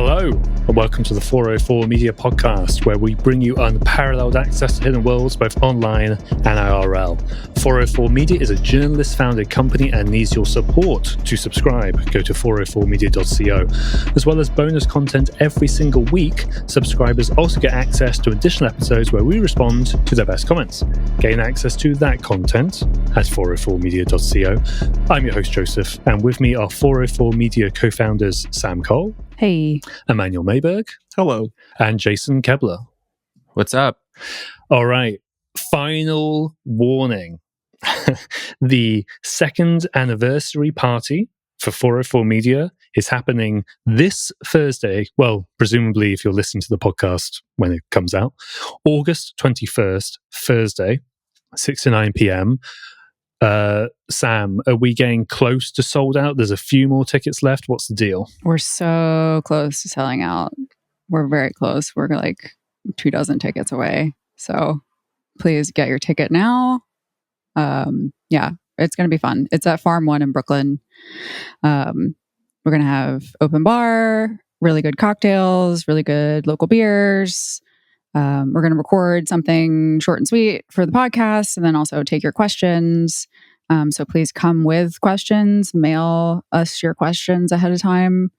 Hello, and welcome to the 404 Media Podcast, where we bring you unparalleled access to hidden worlds, both online and IRL. 404 Media is a journalist-founded company and needs your support to subscribe. Go to 404media.co. As well as bonus content every single week, subscribers also get access to additional episodes where we respond to their best comments. Gain access to that content at 404media.co. I'm your host, Joseph, and with me are 404 Media co-founders Sam Cole. Hey. Emmanuel Mayberg. Hello. And Jason Kebler. What's up? All right. Final warning. The second anniversary party for 404 Media is happening this Thursday. Well, presumably if you're listening to the podcast when it comes out. August 21st, Thursday, 6 to 9 p.m. Sam, are we getting close to sold out? There's a few more tickets left. What's the deal? We're so close to selling out. We're very close. We're like 24 tickets away. So please get your ticket now. Yeah, it's going to be fun. It's at Farm One in Brooklyn. We're going to have open bar, really good cocktails, really good local beers. We're going to record something short and sweet for the podcast and then also take your questions. So please come with questions, mail us your questions ahead of time.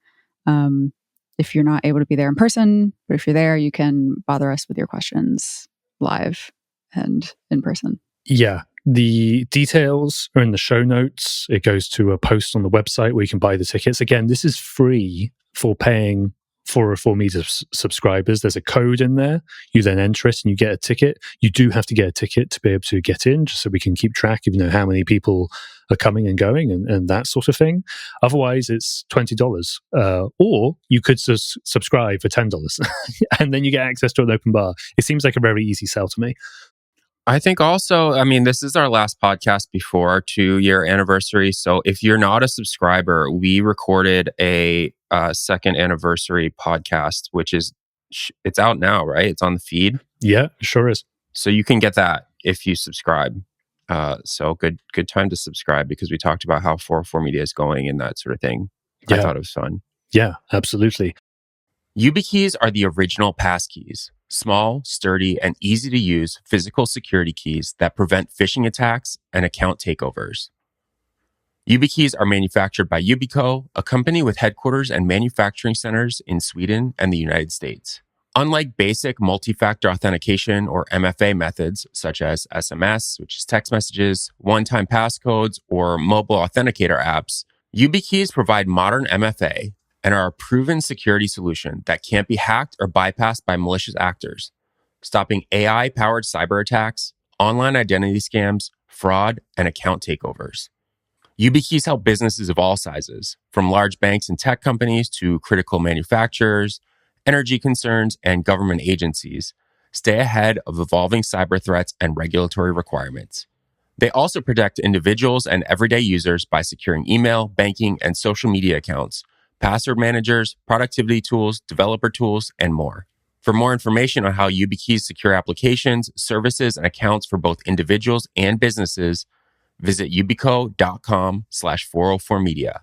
If you're not able to be there in person, but if you're there, you can bother us with your questions live and in person. Yeah. The details are in the show notes. It goes to a post on the website where you can buy the tickets. Again, this is free for paying 404 Media subscribers. There's a code in there. You then enter it and you get a ticket. You do have to get a ticket to be able to get in, just so we can keep track of how many people are coming and going and that sort of thing. Otherwise, it's $20. Or you could subscribe for $10 and then you get access to an open bar. It seems like a very easy sell to me. I think also, this is our last podcast before our 2-year anniversary. So if you're not a subscriber, we recorded a second anniversary podcast, which is, it's out now, right? It's on the feed. Yeah, sure is. So you can get that if you subscribe. So good time to subscribe, because we talked about how 404 Media is going and that sort of thing. Yeah. I thought it was fun. Yeah, absolutely. YubiKeys are the original passkeys. Small, sturdy, and easy to use physical security keys that prevent phishing attacks and account takeovers. YubiKeys are manufactured by Yubico, a company with headquarters and manufacturing centers in Sweden and the United States. Unlike basic multi-factor authentication or MFA methods such as SMS, which is text messages, one-time passcodes, or mobile authenticator apps, YubiKeys provide modern MFA and are a proven security solution that can't be hacked or bypassed by malicious actors, stopping AI-powered cyber attacks, online identity scams, fraud, and account takeovers. YubiKeys help businesses of all sizes, from large banks and tech companies to critical manufacturers, energy concerns, and government agencies, stay ahead of evolving cyber threats and regulatory requirements. They also protect individuals and everyday users by securing email, banking, and social media accounts, password managers, productivity tools, developer tools, and more. For more information on how YubiKeys secure applications, services, and accounts for both individuals and businesses, visit yubico.com/404media.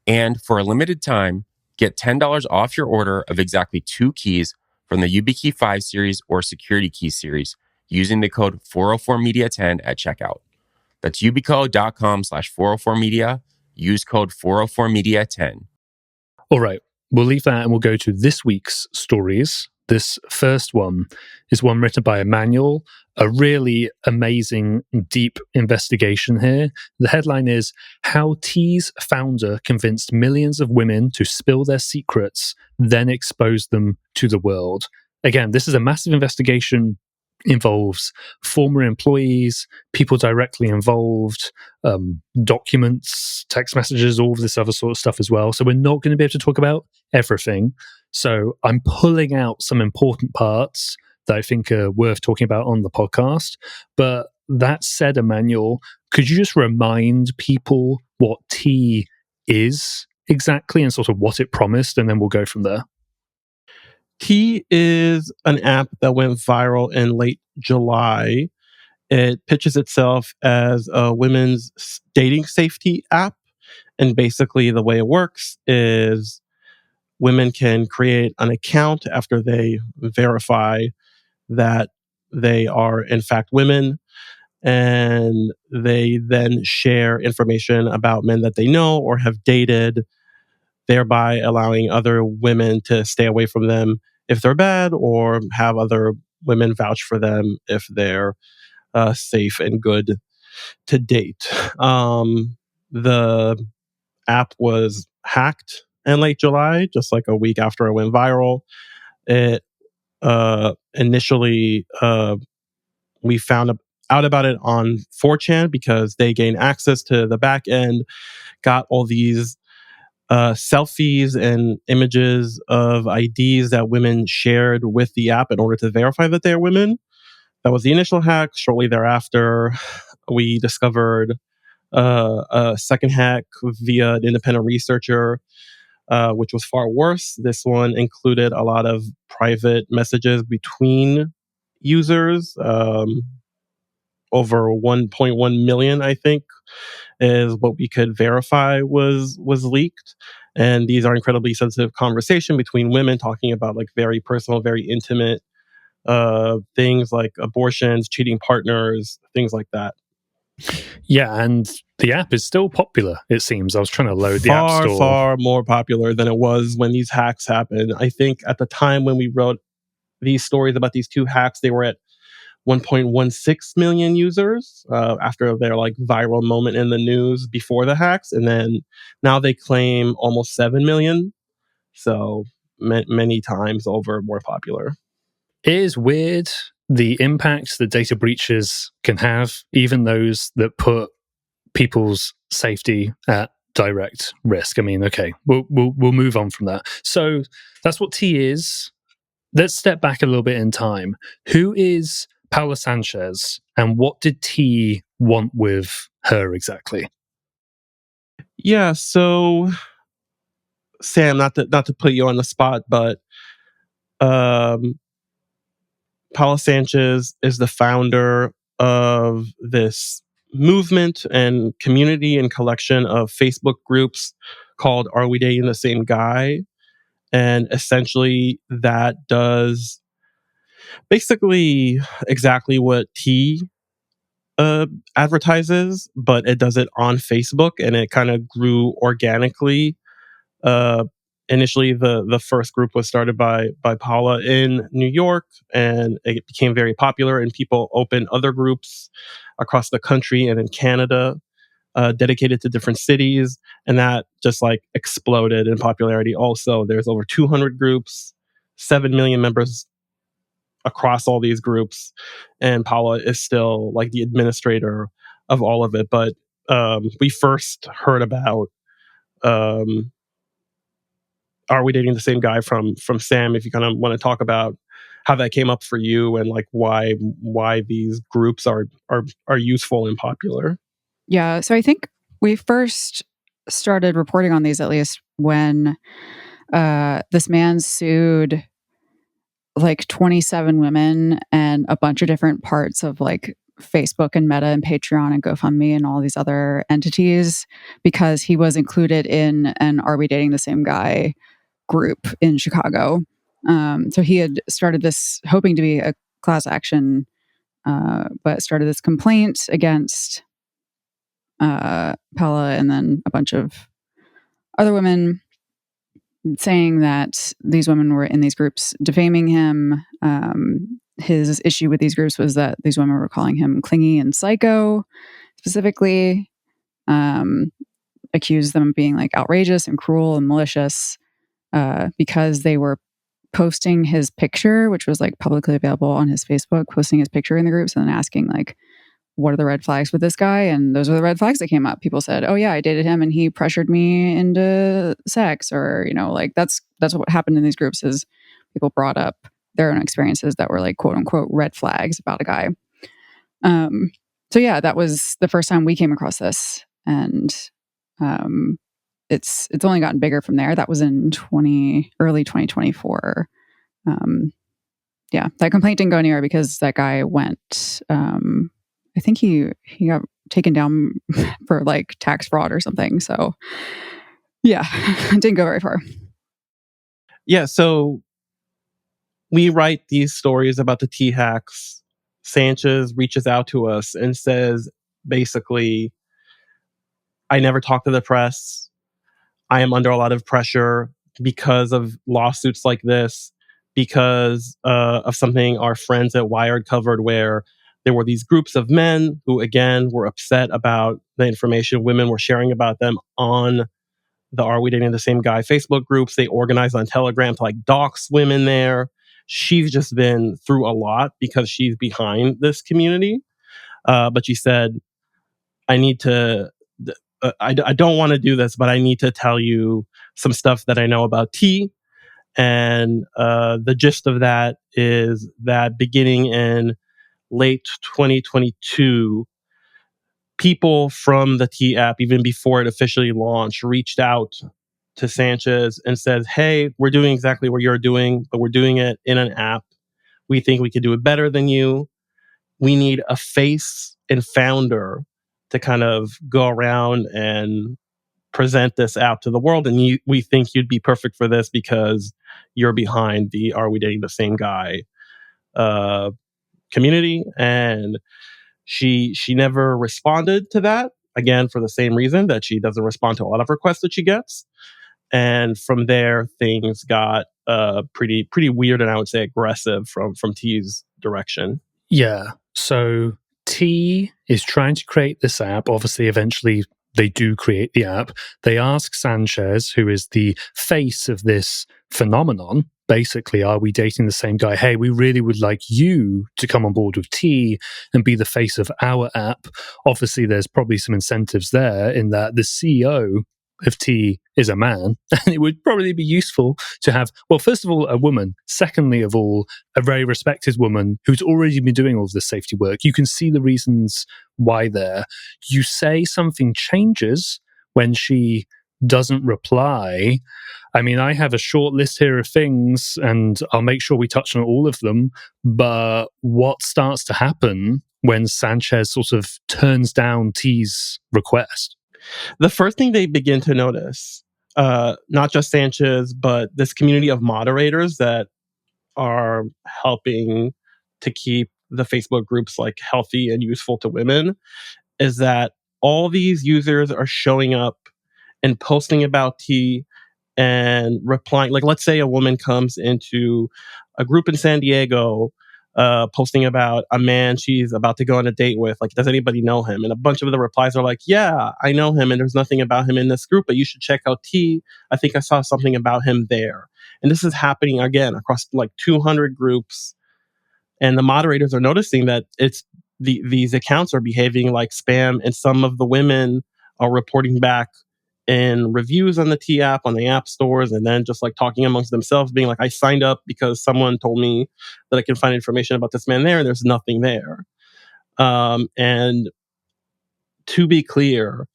And for a limited time, get $10 off your order of exactly 2 keys from the YubiKey 5 series or Security Key series using the code 404media10 at checkout. That's yubico.com/404media. Use code 404media10. All right, we'll leave that and we'll go to this week's stories. This first one is one written by Emmanuel, a really amazing, deep investigation here. The headline is, How Tea's Founder Convinced Millions of Women to Spill Their Secrets, Then Exposed Them to the World. Again, this is a massive investigation, involves former employees, people directly involved, documents, text messages, all of this other sort of stuff as well. So we're not going to be able to talk about everything. So I'm pulling out some important parts that I think are worth talking about on the podcast. But that said, Emmanuel, could you just remind people what Tea is exactly and sort of what it promised, and then we'll go from there? Tea is an app that went viral in late July. It pitches itself as a women's dating safety app. And basically the way it works is women can create an account after they verify that they are in fact women, and they then share information about men that they know or have dated, thereby allowing other women to stay away from them if they're bad, or have other women vouch for them if they're safe and good to date. The app was hacked in late July, just like a week after it went viral. It initially we found out about it on 4chan because they gained access to the back end, got all these selfies and images of IDs that women shared with the app in order to verify that they're women. That was the initial hack. Shortly thereafter, we discovered a second hack via an independent researcher, which was far worse. This one included a lot of private messages between users. Over 1.1 million, I think, is what we could verify was leaked. And these are incredibly sensitive conversation between women talking about like very personal, very intimate things like abortions, cheating partners, things like that. Yeah, and the app is still popular, it seems. I was trying to load the App Store. Far more popular than it was when these hacks happened. I think at the time when we wrote these stories about these two hacks, they were at 1.16 million users after their like viral moment in the news before the hacks, and then now they claim almost 7 million. So many times over more popular. It is weird the impact that data breaches can have, even those that put people's safety at direct risk. I mean, okay, we'll move on from that. So that's what T is. Let's step back a little bit in time. Who is Paula Sanchez, and what did T want with her exactly? Yeah, so Sam, not to put you on the spot, but um, Paula Sanchez is the founder of this movement and community and collection of Facebook groups called Are We Dating the Same Guy? And essentially that does basically exactly what T advertises, but it does it on Facebook, and it kind of grew organically. Uh, Initially, the first group was started by Paula in New York, and it became very popular. And people opened other groups across the country and in Canada, dedicated to different cities, and that just like exploded in popularity. Also, there's over 200 groups, 7 million members across all these groups, and Paula is still like the administrator of all of it. But we first heard about um, Are We Dating the Same Guy from Sam. If you kind of want to talk about how that came up for you and like why these groups are useful and popular. Yeah. So I think we first started reporting on these at least when this man sued like 27 women and a bunch of different parts of like Facebook and Meta and Patreon and GoFundMe and all these other entities because he was included in an Are We Dating the Same Guy group in Chicago. So he had started this hoping to be a class action, but started this complaint against Paula and then a bunch of other women saying that these women were in these groups defaming him. His issue with these groups was that these women were calling him clingy and psycho, specifically, accused them of being like outrageous and cruel and malicious because they were posting his picture, which was like publicly available on his Facebook, posting his picture in the groups and then asking like, what are the red flags with this guy? And those are the red flags that came up. People said, oh yeah, I dated him and he pressured me into sex, or, you know, like that's what happened in these groups is people brought up their own experiences that were like quote unquote red flags about a guy. So yeah, that was the first time we came across this. And it's only gotten bigger from there. That was in early 2024. Yeah, that complaint didn't go anywhere because that guy went I think he got taken down for like tax fraud or something. So yeah, it didn't go very far. Yeah, so we write these stories about the T hacks. Sanchez reaches out to us and says, basically, I never talk to the press. I am under a lot of pressure because of lawsuits like this, because of something our friends at Wired covered, where there were these groups of men who, again, were upset about the information women were sharing about them on the Are We Dating the Same Guy Facebook groups. They organized on Telegram to like dox women there. She's just been through a lot because she's behind this community. But she said, I need to, I don't want to do this, but I need to tell you some stuff that I know about T. And the gist of that is that beginning in late 2022, people from the T app, even before it officially launched, reached out to Sanchez and said, hey, we're doing exactly what you're doing, but we're doing it in an app. We think we could do it better than you. We need a face and founder to kind of go around and present this out to the world. And we think you'd be perfect for this because you're behind the Are We Dating the Same Guy uh, community. And she never responded to that. Again, for the same reason that she doesn't respond to a lot of requests that she gets. And from there, things got pretty weird and I would say aggressive from T's direction. Yeah. So T is trying to create this app. Obviously, eventually they do create the app. They ask Sanchez, who is the face of this phenomenon, basically, are we dating the same guy? Hey, we really would like you to come on board with T and be the face of our app. Obviously, there's probably some incentives there in that the CEO of T is a man, and it would probably be useful to have, well, first of all, a woman. Secondly of all, a very respected woman who's already been doing all of this safety work. You can see the reasons why there. You say something changes when she doesn't reply. I mean, I have a short list here of things, and I'll make sure we touch on all of them. But what starts to happen when Sanchez sort of turns down T's request? The first thing they begin to notice, not just Sanchez, but this community of moderators that are helping to keep the Facebook groups like healthy and useful to women, is that all these users are showing up and posting about T and replying. Like, let's say a woman comes into a group in San Diego, posting about a man she's about to go on a date with. Like, does anybody know him? And a bunch of the replies are like, yeah, I know him, and there's nothing about him in this group, but you should check out T. I think I saw something about him there. And this is happening again across like 200 groups. And the moderators are noticing that these accounts are behaving like spam, and some of the women are reporting back in reviews on the T app, on the app stores, and then just like talking amongst themselves, being like, I signed up because someone told me that I can find information about this man there, and there's nothing there. And to be clear,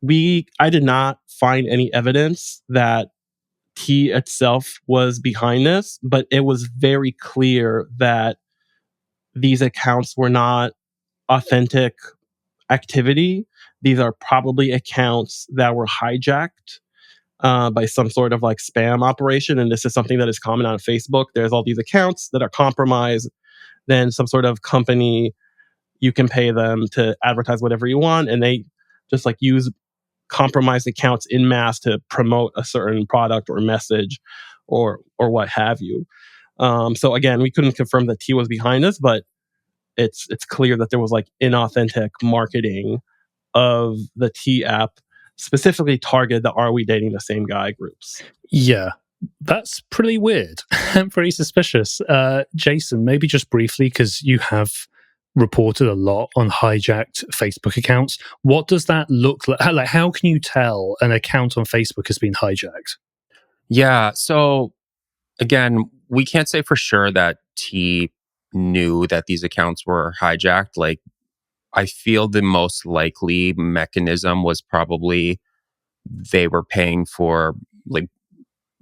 I did not find any evidence that T itself was behind this, but it was very clear that these accounts were not authentic activity. These are probably accounts that were hijacked by some sort of like spam operation. And this is something that is common on Facebook. There's all these accounts that are compromised. Then some sort of company, you can pay them to advertise whatever you want. And they just like use compromised accounts in mass to promote a certain product or message or what have you. So again, we couldn't confirm that T was behind this, but it's clear that there was like inauthentic marketing of the T app, specifically targeted the Are We Dating the Same Guy groups. Yeah, that's pretty weird and pretty suspicious. Jason, maybe just briefly, because you have reported a lot on hijacked Facebook accounts. What does that look like? How can you tell an account on Facebook has been hijacked? Yeah. So again, we can't say for sure that T knew that these accounts were hijacked. Like, I feel the most likely mechanism was probably they were paying for like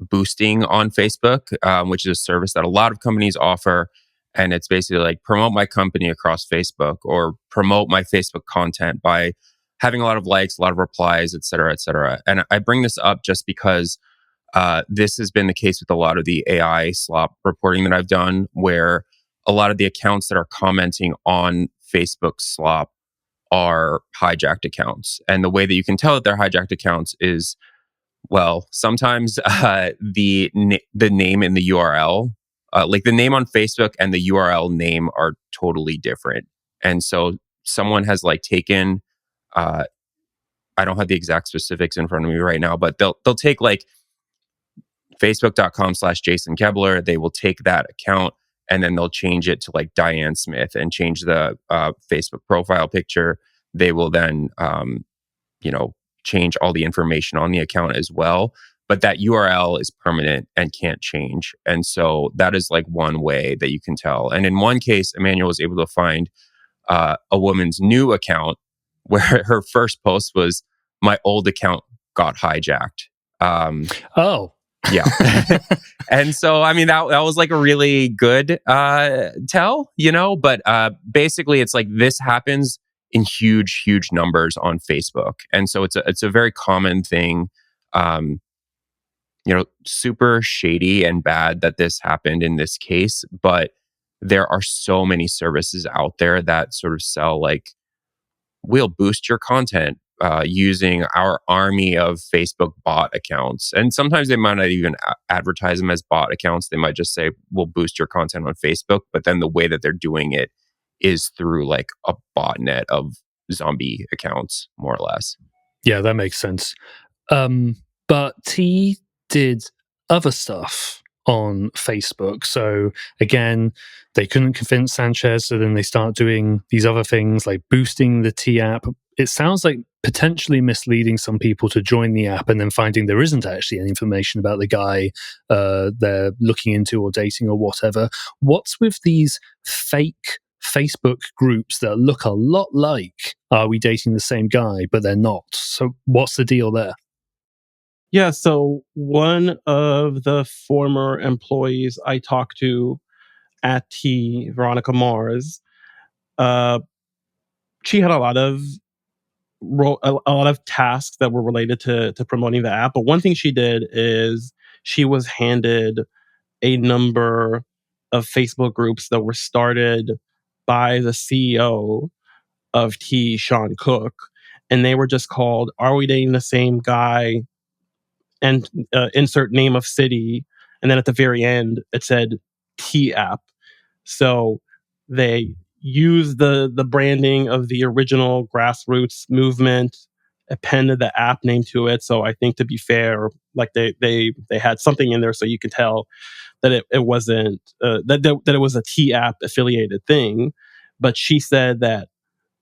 boosting on Facebook, which is a service that a lot of companies offer. And it's basically like promote my company across Facebook or promote my Facebook content by having a lot of likes, a lot of replies, et cetera, et cetera. And I bring this up just because This has been the case with a lot of the AI slop reporting that I've done, where a lot of the accounts that are commenting on Facebook slop are hijacked accounts. And the way that you can tell that they're hijacked accounts is, well, sometimes the name in the URL, like the name on Facebook and the URL name are totally different. And so someone has like taken, I don't have the exact specifics in front of me right now, but they'll take like facebook.com/Jason Kebler. They will take that account and then they'll change it to like Diane Smith and change the Facebook profile picture. They will then, change all the information on the account as well. But that URL is permanent and can't change. And so that is like one way that you can tell. And in one case, Emmanuel was able to find a woman's new account where her first post was, "My old account got hijacked." Oh. Yeah. And so, I mean, that was like a really good tell, but basically it's like this happens in huge, huge numbers on Facebook. And so it's a very common thing, super shady and bad that this happened in this case. But there are so many services out there that sort of sell like, we'll boost your content using our army of Facebook bot accounts. And sometimes they might not even advertise them as bot accounts. They might just say, we'll boost your content on Facebook. But then the way that they're doing it is through like a botnet of zombie accounts, more or less. Yeah, that makes sense. But T did other stuff on Facebook. So again, they couldn't convince Sanchez, so then they start doing these other things like boosting the T app. It sounds like potentially misleading some people to join the app and then finding there isn't actually any information about the guy they're looking into or dating or whatever. What's with these fake Facebook groups that look a lot like Are We Dating the Same Guy, but they're not? So what's the deal there? Yeah, so one of the former employees I talked to at T, Veronica Mars, she had a lot of tasks that were related to promoting the app. But one thing she did is she was handed a number of Facebook groups that were started by the CEO of T, Sean Cook, and they were just called "Are We Dating the Same Guy?" and insert name of city, and then at the very end it said T app. So they used the branding of the original grassroots movement, appended the app name to it. So I think, to be fair, like they had something in there so you could tell that it wasn't that it was a T app affiliated thing. But she said that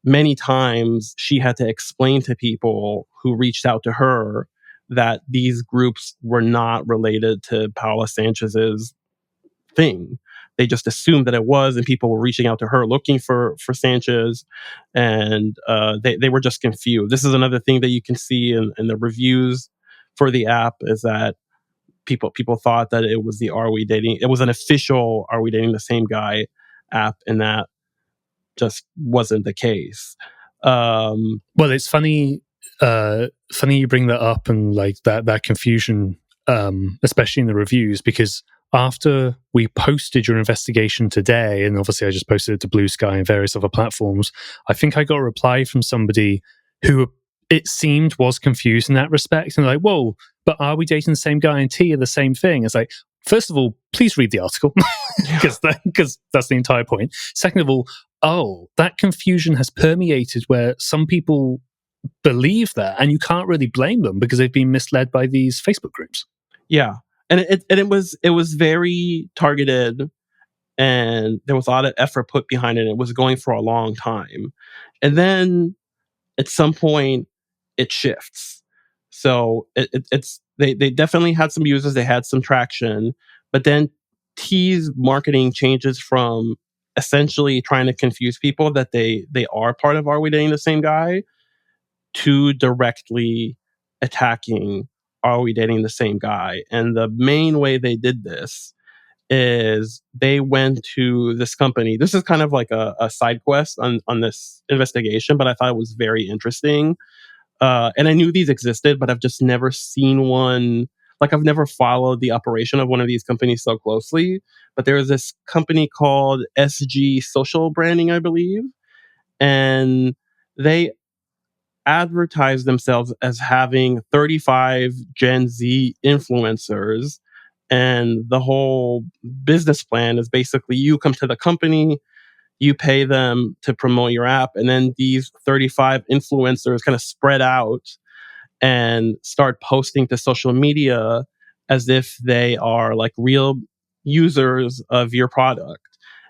many times she had to explain to people who reached out to her that these groups were not related to Paula Sanchez's thing. They just assumed that it was, and people were reaching out to her looking for Sanchez, and they were just confused. This is another thing that you can see in the reviews for the app, is that people thought that it was it was an official Are We Dating the Same Guy app, and that just wasn't the case. Well, it's funny you bring that up, and like that confusion, especially in the reviews, because after we posted your investigation today, and obviously I just posted it to Blue Sky and various other platforms, I think I got a reply from somebody who it seemed was confused in that respect, and like, whoa, but Are We Dating the Same Guy and T are the same thing? It's like, first of all, please read the article, because that's the entire point. Second of all, oh, that confusion has permeated where some people believe that, and you can't really blame them because they've been misled by these Facebook groups. Yeah, and it was very targeted, and there was a lot of effort put behind it. It was going for a long time, and then at some point it shifts. So it's they definitely had some users, they had some traction, but then T's marketing changes from essentially trying to confuse people that they are part of Are We Dating the Same Guy, to directly attacking Are We Dating the Same Guy. And the main way they did this is they went to this company. This is kind of like a side quest on this investigation, but I thought it was very interesting. And I knew these existed, but I've just never seen one like I've never followed the operation of one of these companies so closely, but there's this company called SG Social Branding, I believe, and they advertise themselves as having 35 Gen Z influencers. And the whole business plan is basically you come to the company, you pay them to promote your app, and then these 35 influencers kind of spread out and start posting to social media as if they are like real users of your product.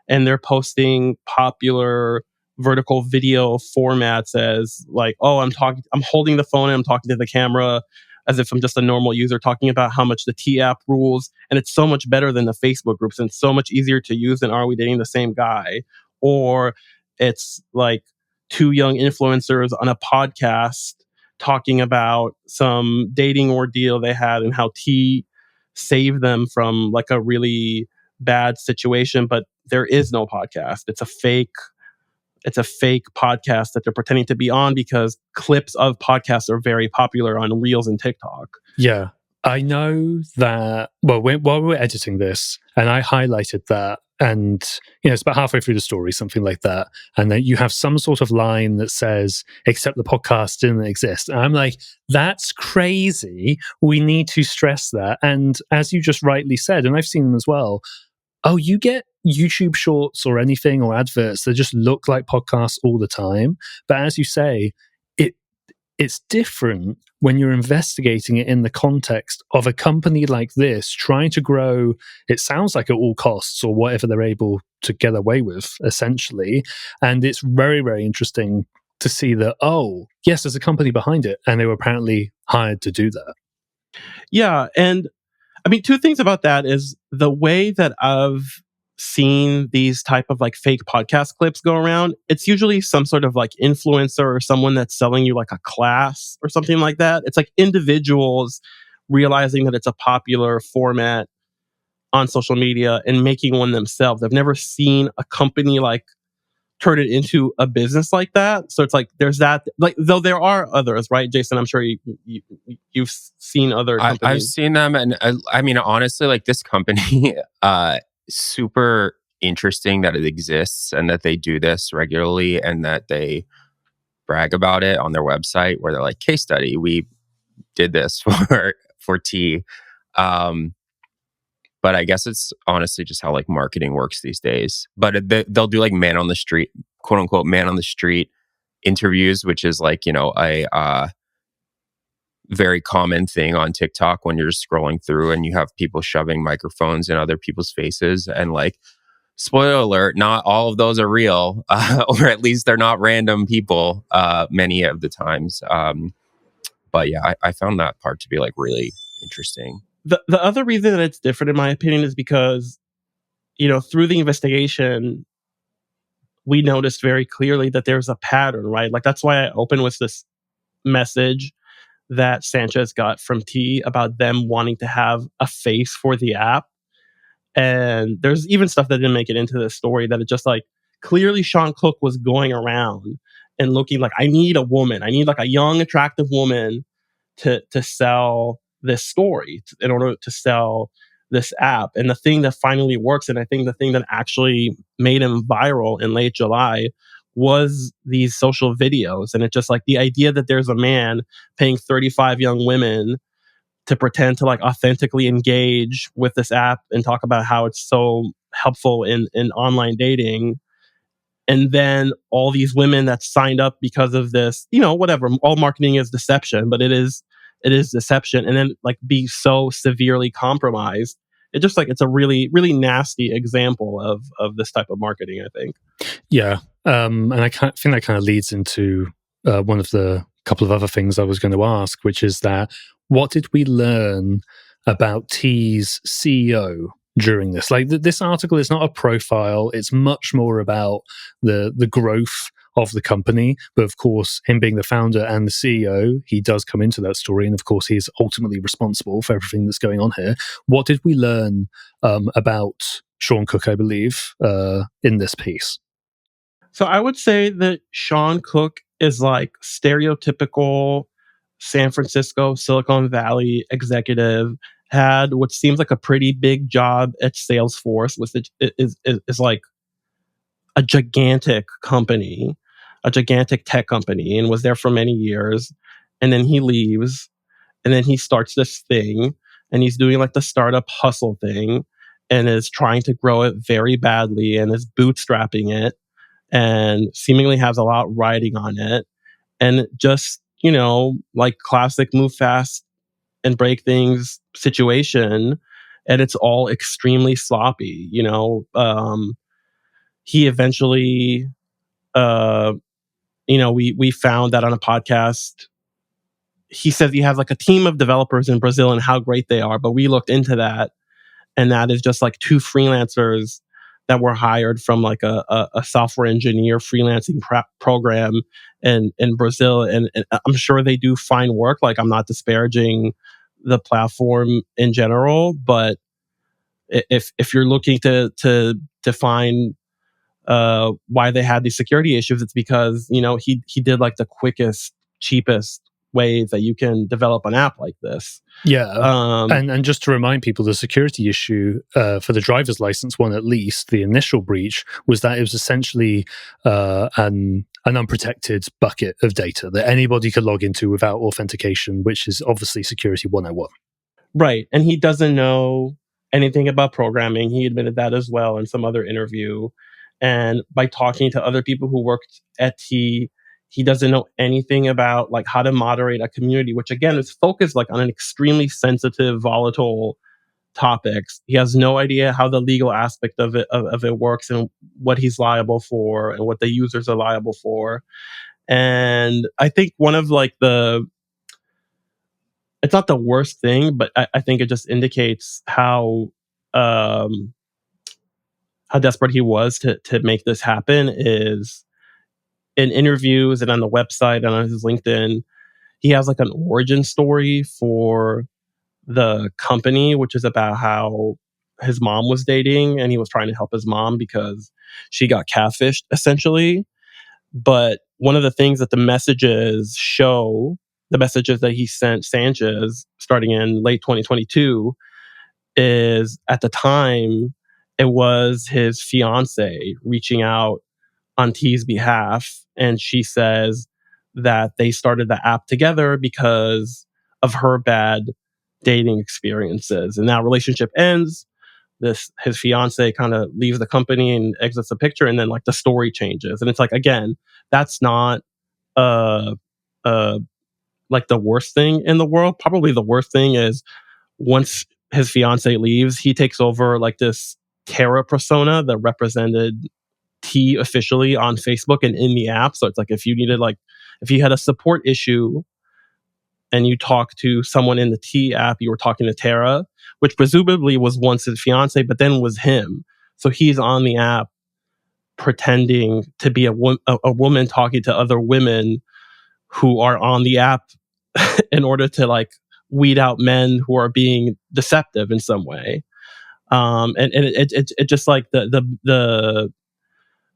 And they're posting popular vertical video formats as like, oh, I'm holding the phone and I'm talking to the camera as if I'm just a normal user talking about how much the T app rules. And it's so much better than the Facebook groups and so much easier to use than Are We Dating the Same Guy? Or it's like two young influencers on a podcast talking about some dating ordeal they had and how T saved them from like a really bad situation, but there is no podcast. It's a fake podcast that they're pretending to be on because clips of podcasts are very popular on Reels and TikTok. Yeah. I know that, well, while we were editing this, and I highlighted that, and, it's about halfway through the story, something like that. And then you have some sort of line that says, except the podcast didn't exist. And I'm like, that's crazy. We need to stress that. And as you just rightly said, and I've seen them as well, oh, you get YouTube shorts or anything or adverts that just look like podcasts all the time. But as you say, it's different when you're investigating it in the context of a company like this trying to grow, it sounds like at all costs or whatever they're able to get away with, essentially. And it's very, very interesting to see that, oh, yes, there's a company behind it, and they were apparently hired to do that. Yeah. And I mean, two things about that is the way that I've seen these type of like fake podcast clips go around. It's usually some sort of like influencer or someone that's selling you like a class or something like that. It's like individuals realizing that it's a popular format on social media and making one themselves. I've never seen a company like turn it into a business like that. So it's like there's that, like, though there are others, right, Jason? I'm sure you've seen other companies. I've seen them, and I mean, honestly, like this company, super interesting that it exists and that they do this regularly and that they brag about it on their website, where they're like, case study, we did this for T. But I guess it's honestly just how like marketing works these days. But they'll do like man on the street, quote unquote, man on the street interviews, which is like, a very common thing on TikTok when you're just scrolling through and you have people shoving microphones in other people's faces. And like, spoiler alert, not all of those are real, or at least they're not random people many of the times. But yeah, I found that part to be like really interesting. The other reason that it's different, in my opinion, is because, through the investigation, we noticed very clearly that there's a pattern, right? Like, that's why I opened with this message that Sanchez got from T about them wanting to have a face for the app. And there's even stuff that didn't make it into the story that it just like clearly Sean Cook was going around and looking like, I need a woman. I need like a young, attractive woman to sell this story, in order to sell this app. And the thing that finally works, and I think the thing that actually made him viral in late July, was these social videos. And it's just like the idea that there's a man paying 35 young women to pretend to like authentically engage with this app and talk about how it's so helpful in online dating. And then all these women that signed up because of this, whatever, all marketing is deception, but it is deception. And then like be so severely compromised. It just like, it's a really, really nasty example of this type of marketing, I think. Yeah. And I think that kind of leads into one of the couple of other things I was going to ask, which is that what did we learn about T's CEO during this? Like this article is not a profile. It's much more about the growth of the company. But of course, him being the founder and the CEO, he does come into that story. And of course, he's ultimately responsible for everything that's going on here. What did we learn about Sean Cook, I believe, in this piece? So I would say that Sean Cook is like stereotypical San Francisco, Silicon Valley executive. had what seems like a pretty big job at Salesforce, which is like a gigantic company, a gigantic tech company, and was there for many years. And then he leaves, and then he starts this thing, and he's doing like the startup hustle thing, and is trying to grow it very badly, and is bootstrapping it, and seemingly has a lot riding on it, and just, like classic move fast and break things situation, and it's all extremely sloppy. He eventually, uh, we found that on a podcast. He says he has like a team of developers in Brazil and how great they are, but we looked into that, and that is just like two freelancers that were hired from like a software engineer freelancing program in Brazil, and I'm sure they do fine work. Like, I'm not disparaging the platform in general, but if you're looking to define why they had these security issues, it's because he did like the quickest, cheapest way that you can develop an app like this. Yeah. And just to remind people, the security issue for the driver's license one, at least, the initial breach, was that it was essentially an unprotected bucket of data that anybody could log into without authentication, which is obviously security 101. Right. And he doesn't know anything about programming. He admitted that as well in some other interview. And by talking to other people who worked at T, he doesn't know anything about like how to moderate a community, which again is focused like on an extremely sensitive, volatile topics. He has no idea how the legal aspect of it works, and what he's liable for and what the users are liable for. And I think one of like it's not the worst thing, but I think it just indicates how desperate he was to make this happen. Is in interviews and on the website and on his LinkedIn, he has like an origin story for the company, which is about how his mom was dating and he was trying to help his mom because she got catfished essentially. But one of the things that the messages that he sent Sanchez starting in late 2022, is at the time it was his fiance reaching out on T's behalf. And she says that they started the app together because of her bad dating experiences. And that relationship ends. His fiance kind of leaves the company and exits the picture, and then like the story changes. And it's like, again, that's not uh uh like the worst thing in the world. Probably the worst thing is once his fiance leaves, he takes over like this Terra persona that represented T officially on Facebook and in the app. So it's like if you had a support issue and you talk to someone in the T app, you were talking to Terra, which presumably was once his fiance, but then was him. So he's on the app pretending to be a woman talking to other women who are on the app in order to like weed out men who are being deceptive in some way. And it just like the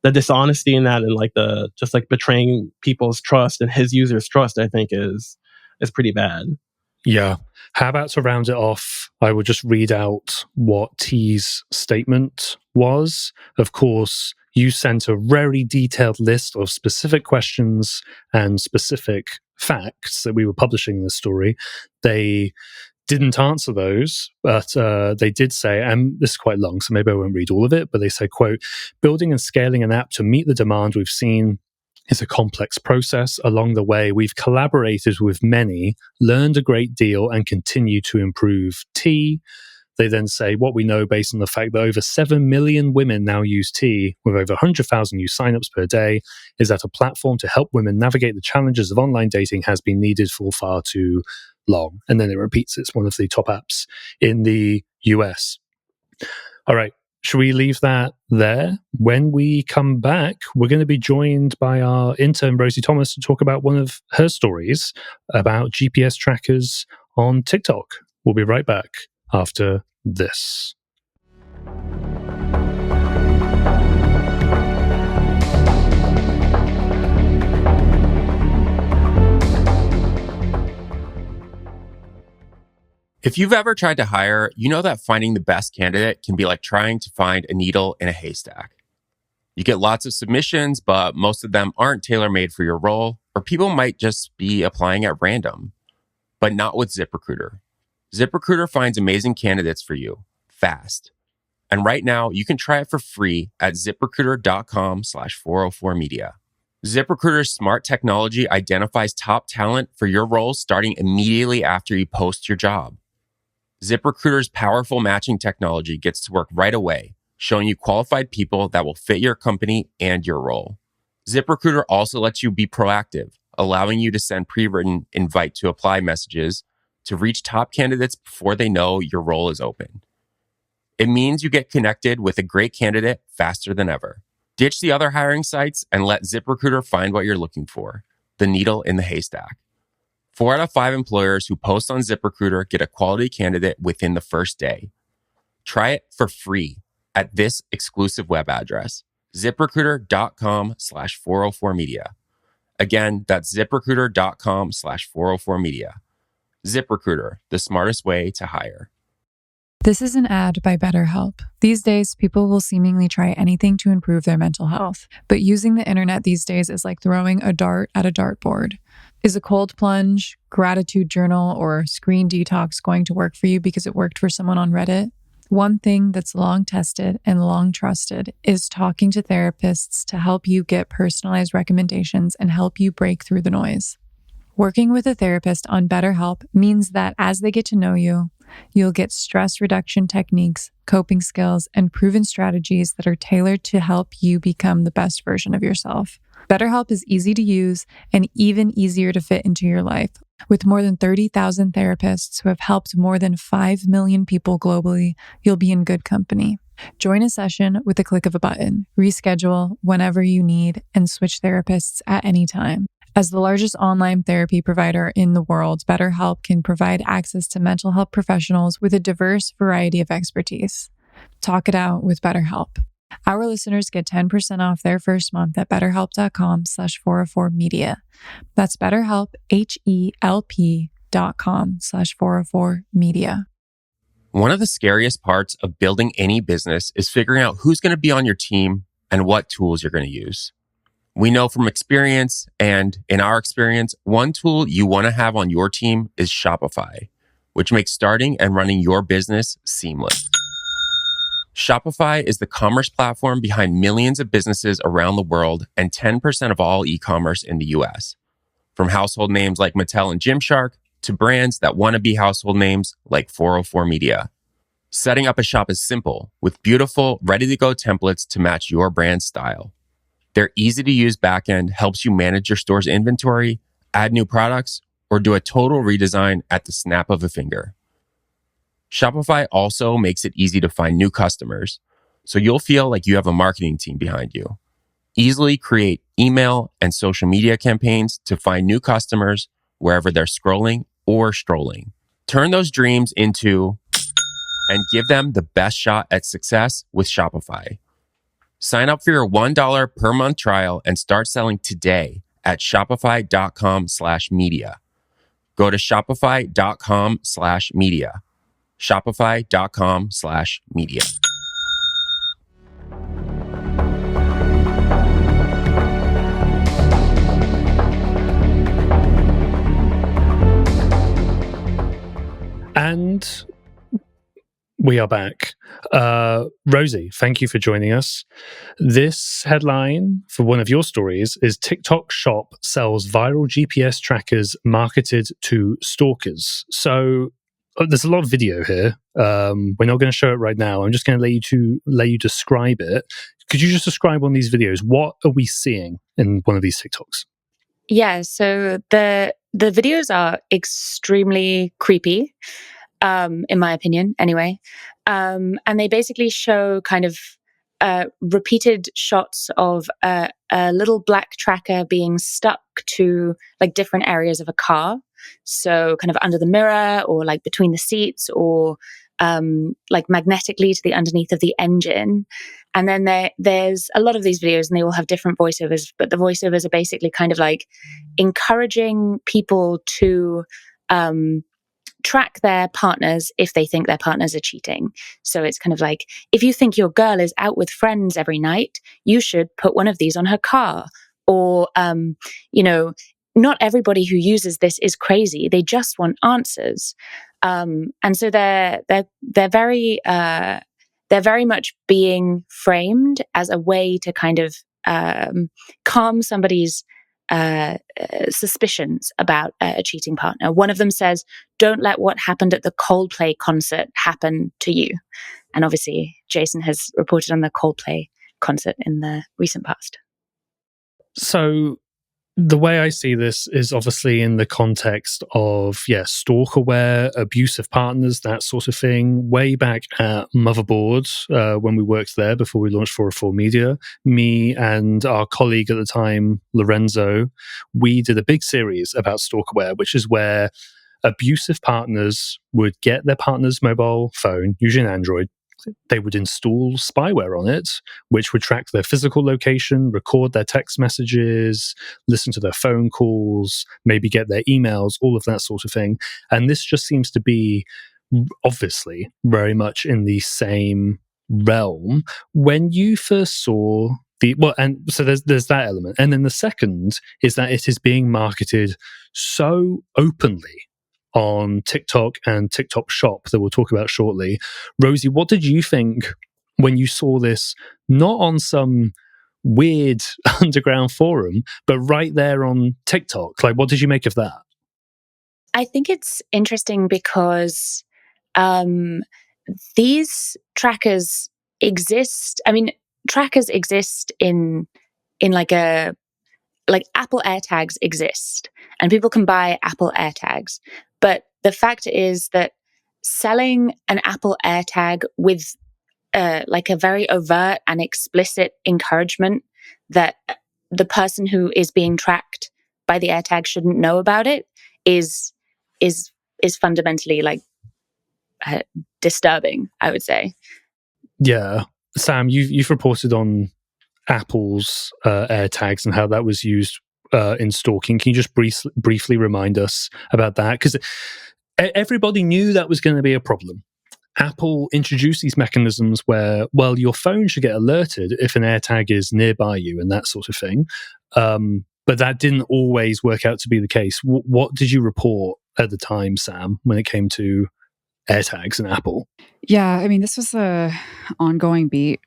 dishonesty in that, and like the just like betraying people's trust and his users' trust, I think is pretty bad. Yeah. How about to round it off, I will just read out what T's statement was. Of course, you sent a very detailed list of specific questions and specific facts that we were publishing in this story. They didn't answer those, but they did say, and this is quite long, so maybe I won't read all of it, but they say, quote, building and scaling an app to meet the demand we've seen is a complex process. Along the way, we've collaborated with many, learned a great deal, and continue to improve T. They then say, what we know based on the fact that over 7 million women now use T, with over 100,000 new signups per day, is that a platform to help women navigate the challenges of online dating has been needed for far too long. And then it repeats it's one of the top apps in the US. All right. Should we leave that there? When we come back, we're going to be joined by our intern, Rosie Thomas, to talk about one of her stories about GPS trackers on TikTok. We'll be right back after this. If you've ever tried to hire, you know that finding the best candidate can be like trying to find a needle in a haystack. You get lots of submissions, but most of them aren't tailor-made for your role, or people might just be applying at random. But not with ZipRecruiter. ZipRecruiter finds amazing candidates for you, fast. And right now, you can try it for free at ziprecruiter.com/404media. ZipRecruiter's smart technology identifies top talent for your role starting immediately after you post your job. ZipRecruiter's powerful matching technology gets to work right away, showing you qualified people that will fit your company and your role. ZipRecruiter also lets you be proactive, allowing you to send pre-written invite to apply messages to reach top candidates before they know your role is open. It means you get connected with a great candidate faster than ever. Ditch the other hiring sites and let ZipRecruiter find what you're looking for, the needle in the haystack. 4 out of 5 employers who post on ZipRecruiter get a quality candidate within the first day. Try it for free at this exclusive web address, ziprecruiter.com/404media. Again, that's ziprecruiter.com/404media. ZipRecruiter, the smartest way to hire. This is an ad by BetterHelp. These days, people will seemingly try anything to improve their mental health. But using the internet these days is like throwing a dart at a dartboard. Is a cold plunge, gratitude journal, or screen detox going to work for you because it worked for someone on Reddit? One thing that's long tested and long trusted is talking to therapists to help you get personalized recommendations and help you break through the noise. Working with a therapist on BetterHelp means that as they get to know you, you'll get stress reduction techniques, coping skills, and proven strategies that are tailored to help you become the best version of yourself. BetterHelp is easy to use and even easier to fit into your life. With more than 30,000 therapists who have helped more than 5 million people globally, you'll be in good company. Join a session with the click of a button, reschedule whenever you need, and switch therapists at any time. As the largest online therapy provider in the world, BetterHelp can provide access to mental health professionals with a diverse variety of expertise. Talk it out with BetterHelp. Our listeners get 10% off their first month at betterhelp.com/404media. That's BetterHelp, HELP.com/404media. One of the scariest parts of building any business is figuring out who's going to be on your team and what tools you're going to use. We know from experience, and in our experience, one tool you want to have on your team is Shopify, which makes starting and running your business seamless. Shopify is the commerce platform behind millions of businesses around the world and 10% of all e-commerce in the US. From household names like Mattel and Gymshark to brands that want to be household names like 404 Media. Setting up a shop is simple with beautiful, ready-to-go templates to match your brand style. Their easy-to-use backend helps you manage your store's inventory, add new products, or do a total redesign at the snap of a finger. Shopify also makes it easy to find new customers, so you'll feel like you have a marketing team behind you. Easily create email and social media campaigns to find new customers wherever they're scrolling or strolling. Turn those dreams into and give them the best shot at success with Shopify. Sign up for your $1 per month trial and start selling today at shopify.com/media. Go to shopify.com/media. Shopify.com/media. And we are back. Rosie, thank you for joining us. This headline for one of your stories is TikTok shop sells viral GPS trackers marketed to stalkers. So there's a lot of video here. We're not going to show it right now. I'm just going to let you describe it. Could you just describe one of these videos? What are we seeing in one of these TikToks? Yeah, so the videos are extremely creepy, in my opinion, anyway. And they basically show kind of repeated shots of a little black tracker being stuck to like different areas of a car. So kind of under the mirror or like between the seats or like magnetically to the underneath of the engine. And then there's a lot of these videos and they all have different voiceovers, but the voiceovers are basically kind of like encouraging people to track their partners if they think their partners are cheating. So it's kind of like, if you think your girl is out with friends every night, you should put one of these on her car. Or, not everybody who uses this is crazy. They just want answers. And so they're very much being framed as a way to kind of calm somebody's suspicions about a cheating partner. One of them says, "Don't let what happened at the Coldplay concert happen to you." And obviously, Jason has reported on the Coldplay concert in the recent past. So the way I see this is obviously in the context of, stalkerware, abusive partners, that sort of thing. Way back at Motherboard, when we worked there before we launched 404 Media, me and our colleague at the time, Lorenzo, we did a big series about stalkerware, which is where abusive partners would get their partner's mobile phone, usually an Android. They would install spyware on it, which would track their physical location, record their text messages, listen to their phone calls, maybe get their emails, all of that sort of thing. And this just seems to be obviously very much in the same realm. When you first saw and so there's that element. And then the second is that it is being marketed so openly on TikTok and TikTok Shop that we'll talk about shortly. Rosie, what did you think when you saw this, not on some weird underground forum, but right there on TikTok? Like, what did you make of that? I think it's interesting because these trackers exist. I mean, trackers exist in like Apple AirTags exist, and people can buy Apple AirTags. But the fact is that selling an Apple AirTag with like a very overt and explicit encouragement that the person who is being tracked by the AirTag shouldn't know about it is fundamentally like disturbing, I would say. Yeah, Sam, you've reported on Apple's AirTags and how that was used in stalking. Can you just briefly remind us about that? Because everybody knew that was going to be a problem. Apple introduced these mechanisms where, well, your phone should get alerted if an AirTag is nearby you and that sort of thing. But that didn't always work out to be the case. What did you report at the time, Sam, when it came to AirTags and Apple? Yeah, I mean, this was a ongoing beat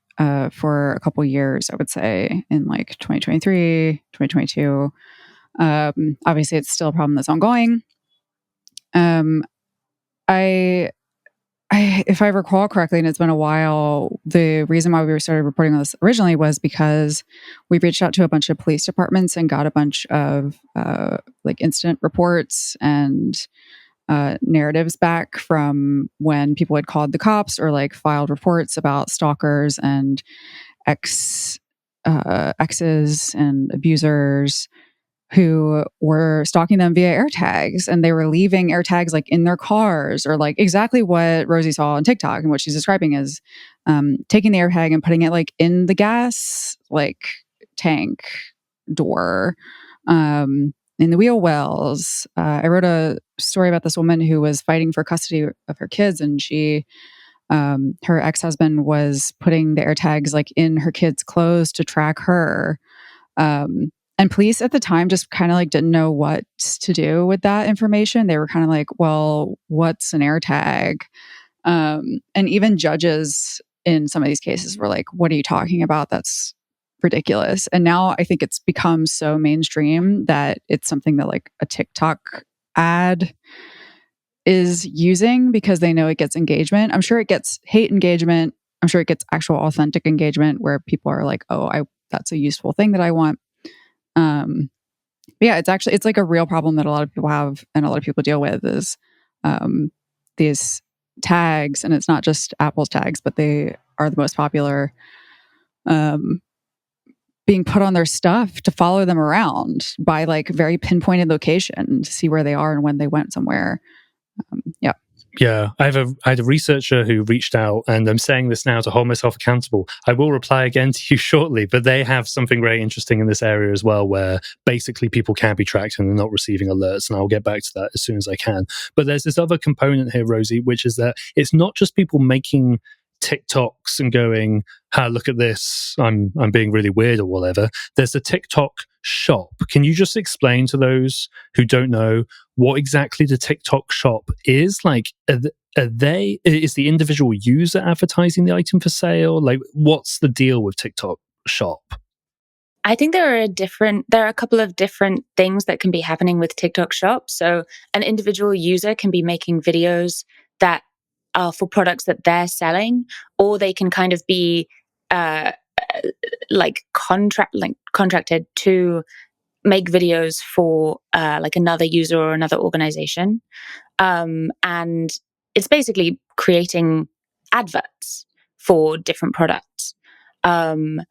for a couple years, I would say, in like 2023, 2022. Obviously, it's still a problem that's ongoing. If I recall correctly, and it's been a while, the reason why we started reporting on this originally was because we reached out to a bunch of police departments and got a bunch of like incident reports and narratives back from when people had called the cops or like filed reports about stalkers and exes and abusers who were stalking them via AirTags, and they were leaving AirTags like in their cars, or like exactly what Rosie saw on TikTok and what she's describing is taking the AirTag and putting it like in the gas like tank door, in the wheel wells. I wrote a story about this woman who was fighting for custody of her kids, and her ex-husband was putting the AirTags like in her kids' clothes to track her. And police at the time just kind of like didn't know what to do with that information. They were kind of like, well, what's an AirTag? And even judges in some of these cases were like, what are you talking about? That's ridiculous. And now I think it's become so mainstream that it's something that like a TikTok ad is using because they know it gets engagement. I'm sure it gets hate engagement. I'm sure it gets actual authentic engagement where people are like, oh, that's a useful thing that I want. But yeah, it's like a real problem that a lot of people have and a lot of people deal with is these tags, and it's not just Apple's tags, but they are the most popular, being put on their stuff to follow them around by like very pinpointed location to see where they are and when they went somewhere. Yeah. Yeah, I had a researcher who reached out, and I'm saying this now to hold myself accountable. I will reply again to you shortly, but they have something very interesting in this area as well, where basically people can be tracked and they're not receiving alerts. And I'll get back to that as soon as I can. But there's this other component here, Rosie, which is that it's not just people making TikToks and going, "Ha, look at this! I'm being really weird" or whatever. There's a TikTok shop. Can you just explain to those who don't know what exactly the TikTok shop is? Like, is the individual user advertising the item for sale? Like, what's the deal with TikTok shop? I think there are a couple of different things that can be happening with TikTok shop. So an individual user can be making videos that are for products that they're selling, or they can kind of be contracted to make videos for like another user or another organization. And it's basically creating adverts for different products. And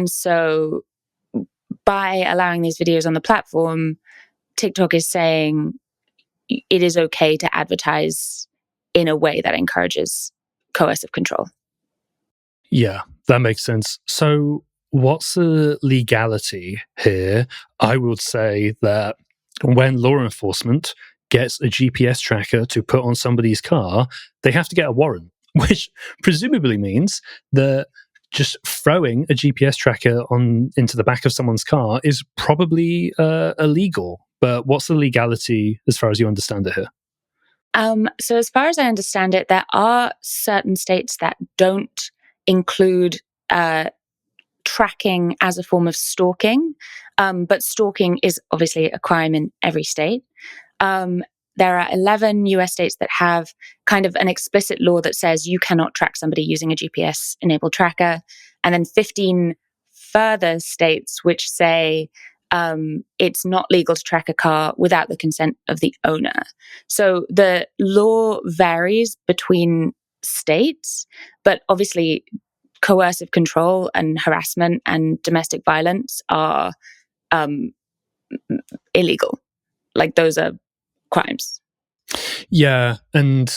so by allowing these videos on the platform, TikTok is saying it is okay to advertise in a way that encourages coercive control. Yeah, that makes sense. So, what's the legality here? I would say that when law enforcement gets a GPS tracker to put on somebody's car, they have to get a warrant, which presumably means that just throwing a GPS tracker on into the back of someone's car is probably illegal. But what's the legality as far as you understand it here? So as far as I understand it, there are certain states that don't include tracking as a form of stalking, but stalking is obviously a crime in every state. There are 11 US states that have kind of an explicit law that says you cannot track somebody using a GPS-enabled tracker, and then 15 further states which say it's not legal to track a car without the consent of the owner. So the law varies between states, but obviously coercive control and harassment and domestic violence are illegal. Like those are crimes. Yeah, and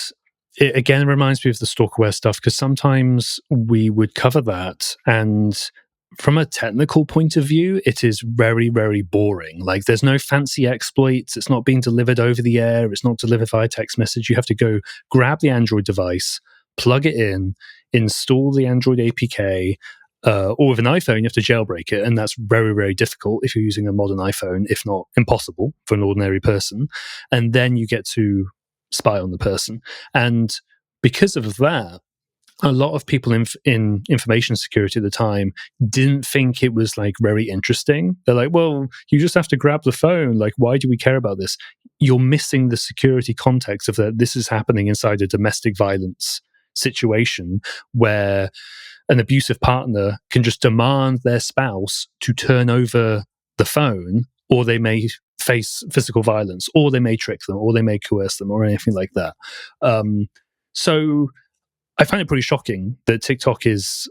it again reminds me of the stalkerware stuff, because sometimes we would cover that, and from a technical point of view, it is very, very boring. Like, there's no fancy exploits. It's not being delivered over the air. It's not delivered via text message. You have to go grab the Android device, plug it in, install the Android APK, or with an iPhone, you have to jailbreak it. And that's very, very difficult if you're using a modern iPhone, if not impossible for an ordinary person. And then you get to spy on the person. And because of that, a lot of people in information security at the time didn't think it was like very interesting. They're like, well, you just have to grab the phone. Like, why do we care about this? You're missing the security context of that. This is happening inside a domestic violence situation where an abusive partner can just demand their spouse to turn over the phone, or they may face physical violence, or they may trick them, or they may coerce them, or anything like that. So I find it pretty shocking that TikTok is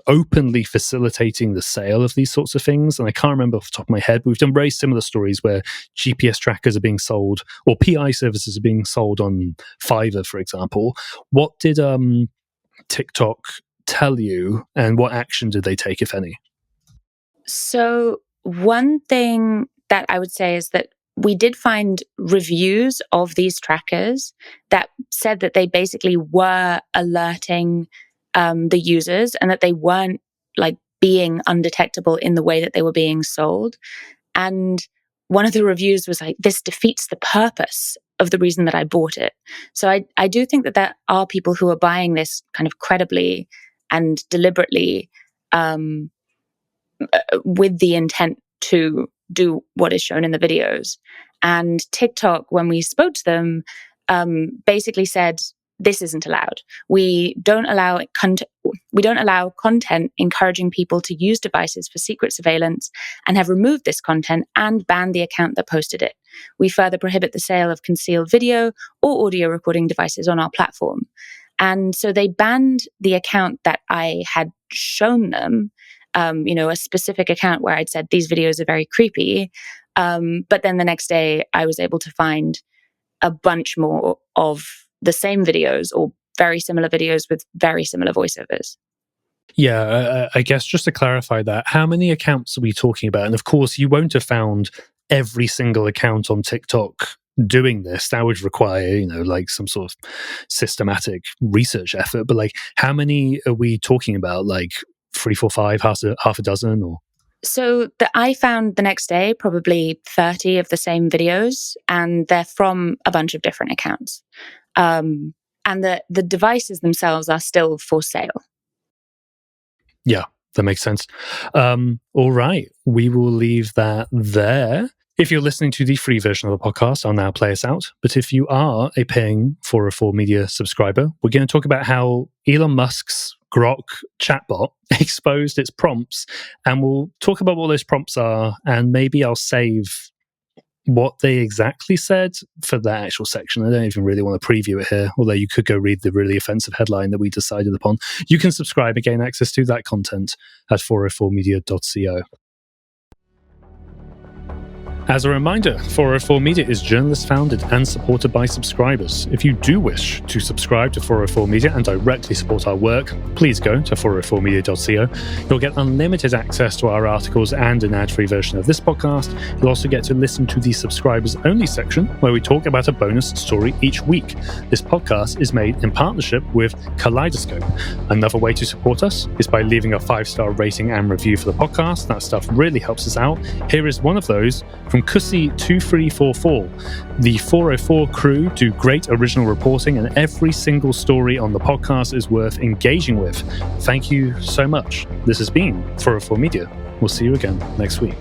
openly facilitating the sale of these sorts of things. And I can't remember off the top of my head, but we've done very similar stories where GPS trackers are being sold, or PI services are being sold on Fiverr, for example. What did TikTok tell you, and what action did they take, if any? So one thing that I would say is that we did find reviews of these trackers that said that they basically were alerting the users, and that they weren't like being undetectable in the way that they were being sold. And one of the reviews was like, this defeats the purpose of the reason that I bought it. So I do think that there are people who are buying this kind of credibly and deliberately, with the intent to do what is shown in the videos. And TikTok, when we spoke to them, basically said, this isn't allowed. We don't allow content encouraging people to use devices for secret surveillance, and have removed this content and banned the account that posted it. We further prohibit the sale of concealed video or audio recording devices on our platform. And so they banned the account that I had shown them, a specific account where I'd said these videos are very creepy. But then the next day I was able to find a bunch more of the same videos or very similar videos with very similar voiceovers. Yeah, I guess just to clarify that, how many accounts are we talking about? And of course, you won't have found every single account on TikTok doing this. That would require, like some sort of systematic research effort. But like, how many are we talking about? Like 3, 4, 5, half a dozen, or? So I found the next day probably 30 of the same videos, and they're from a bunch of different accounts. And the devices themselves are still for sale. Yeah, that makes sense. All right, we will leave that there. If you're listening to the free version of the podcast, I'll now play us out. But if you are a paying 404 Media subscriber, we're going to talk about how Elon Musk's Grok chatbot exposed its prompts, and we'll talk about what those prompts are, and maybe I'll save what they exactly said for that actual section. I don't even really want to preview it here, although you could go read the really offensive headline that we decided upon. You can subscribe and gain access to that content at 404media.co. As a reminder, 404 Media is journalist-founded and supported by subscribers. If you do wish to subscribe to 404 Media and directly support our work, please go to 404media.co. You'll get unlimited access to our articles and an ad-free version of this podcast. You'll also get to listen to the subscribers-only section, where we talk about a bonus story each week. This podcast is made in partnership with Kaleidoscope. Another way to support us is by leaving a 5-star rating and review for the podcast. That stuff really helps us out. Here is one of those from Kusi2344. The 404 crew do great original reporting, and every single story on the podcast is worth engaging with. Thank you so much. This has been 404 Media. We'll see you again next week.